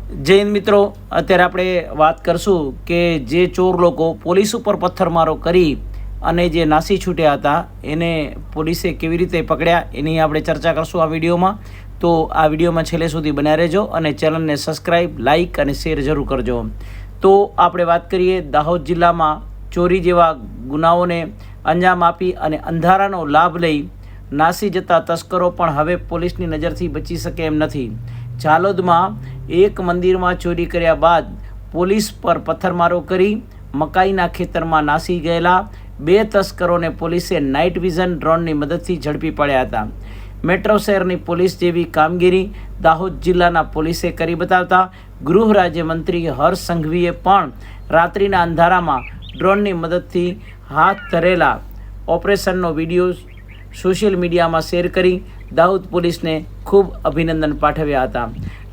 જય હિન્દ મિત્રો, અત્યારે આપણે વાત કરશું કે જે ચોર લોકો પોલીસ ઉપર પથ્થરમારો કરી અને જે નાસી છૂટ્યા હતા એને પોલીસે કેવી રીતે પકડ્યા એની આપણે ચર્ચા કરશું આ વિડીયોમાં. તો આ વિડીયોમાં છેલ્લે સુધી બન્યા રહેજો અને ચેનલને સબસ્ક્રાઈબ, લાઇક અને શેર જરૂર કરજો. તો આપણે વાત કરીએ દાહોદ જિલ્લામાં ચોરી જેવા ગુનાઓને અંજામ આપી અને અંધારાનો લાભ લઈ નાસી જતા તસ્કરો પણ હવે પોલીસની નજરથી બચી શકે એમ નથી. ઝાલોદમાં એક મંદિરમાં ચોરી કર્યા બાદ પોલીસ પર પથ્થરમારો કરી મકાઈના ખેતરમાં નાસી ગયેલા 2 તસ્કરોને પોલીસે નાઇટ વિઝન ડ્રોનની મદદથી ઝડપી પાડ્યા હતા. મેટ્રો શહેરની પોલીસ જેવી કામગીરી દાહોદ જિલ્લાના પોલીસે કરી બતાવતા ગૃહ રાજ્યમંત્રી હર્ષ સંઘવીએ પણ રાત્રિના અંધારામાં ડ્રોનની મદદથી હાથ ધરેલા ઓપરેશનનો વિડીયો સોશિયલ મીડિયામાં શેર કરી દાહોદ પોલીસને ખૂબ અભિનંદન પાઠવ્યા હતા.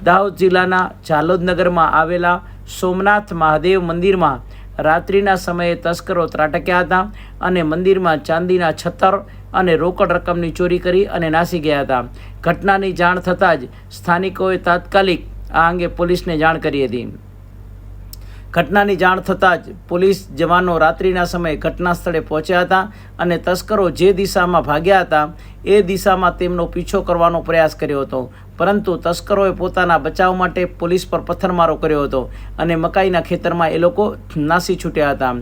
દાહોદ જિલ્લાના ઝાલોદ નગરમાં આવેલા સોમનાથ મહાદેવ મંદિરમાં રાત્રિના સમયે તસ્કરો ત્રાટક્યા હતા અને મંદિરમાં ચાંદીના છત્તર અને રોકડ રકમની ચોરી કરી અને નાસી ગયા હતા. ઘટનાની જાણ થતાં જ સ્થાનિકોએ તાત્કાલિક આ અંગે પોલીસને જાણ કરી હતી. ઘટનાની જાણ થતાં જ પોલીસ જવાનો રાત્રિના સમયે ઘટના સ્થળે પહોંચ્યા હતા અને તસ્કરો જે દિશામાં ભાગ્યા હતા એ દિશામાં તેમનો પીછો કરવાનો પ્રયાસ કર્યો હતો, પરંતુ તસ્કરોએ પોતાના બચાવ માટે પોલીસ પર પથ્થરમારો કર્યો હતો અને મકાઈના ખેતરમાં એ લોકો નાસી છૂટ્યા હતા.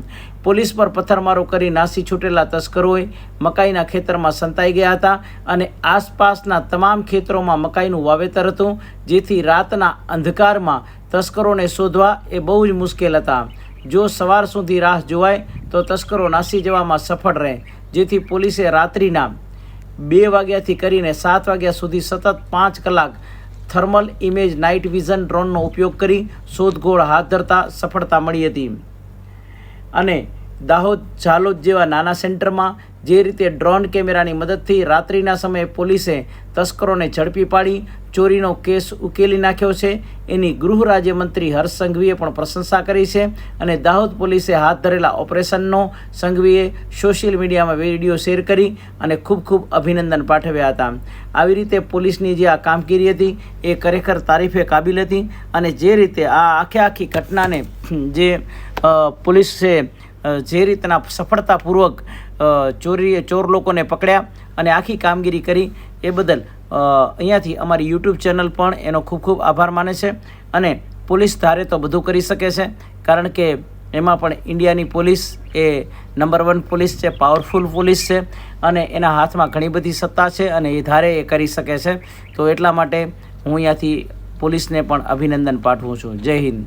પોલીસ પર પથ્થરમારો કરી નાસી છૂટેલા તસ્કરોએ મકાઈના ખેતરમાં સંતાઈ ગયા હતા અને આસપાસના તમામ ખેતરોમાં મકાઈનું વાવેતર હતું, જેથી રાતના અંધકારમાં તસ્કરોને શોધવા એ બહુ જ મુશ્કેલ હતા. જો સવાર સુધી રાહ જોવાય તો તસ્કરો નાસી જવામાં સફળ રહે, જેથી પોલીસે રાત્રિના 2 વાગ્યાથી કરીને 7 વાગ્યા સુધી સતત 5 કલાક થર્મલ ઇમેજ નાઇટ વિઝન ડ્રોનનો ઉપયોગ કરી શોધખોળ હાથ ધરતા સફળતા મળી હતી. અને દાહોદ, ઝાલોદ જેવા નાના સેન્ટરમાં જે રીતે ડ્રોન કેમેરાની મદદથી રાત્રિના સમયે પોલીસે તસ્કરોને ઝડપી પાડી ચોરીનો કેસ ઉકેલી નાખ્યો છે, એની ગૃહ રાજ્યમંત્રી હર્ષ સંઘવીએ પણ પ્રશંસા કરી છે. અને દાહોદ પોલીસે હાથ ધરેલા ઓપરેશનનો સંઘવીએ સોશિયલ મીડિયામાં વિડીયો શેર કરી અને ખૂબ ખૂબ અભિનંદન પાઠવ્યા હતા. આવી રીતે પોલીસની જે આ કામગીરી હતી એ ખરેખર તારીફે કાબિલ હતી. અને જે રીતે આ આખી ઘટનાને જે પોલીસે જે રીતના સફળતાપૂર્વક ચોર લોકોને પકડ્યા અને આખી કામગીરી કરી એ બદલ અહીંયાથી અમારી યુટ્યુબ ચેનલ પણ એનો ખૂબ ખૂબ આભાર માને છે. અને પોલીસ ધારે તો બધું કરી શકે છે, કારણ કે એમાં પણ ઇન્ડિયાની પોલીસ એ નંબર 1 પોલીસ છે, પાવરફુલ પોલીસ છે અને એના હાથમાં ઘણી બધી સત્તા છે અને એ ધારે એ કરી શકે છે. તો એટલા માટે હું અહીંયાથી પોલીસને પણ અભિનંદન પાઠવું છું. જય હિન્દ.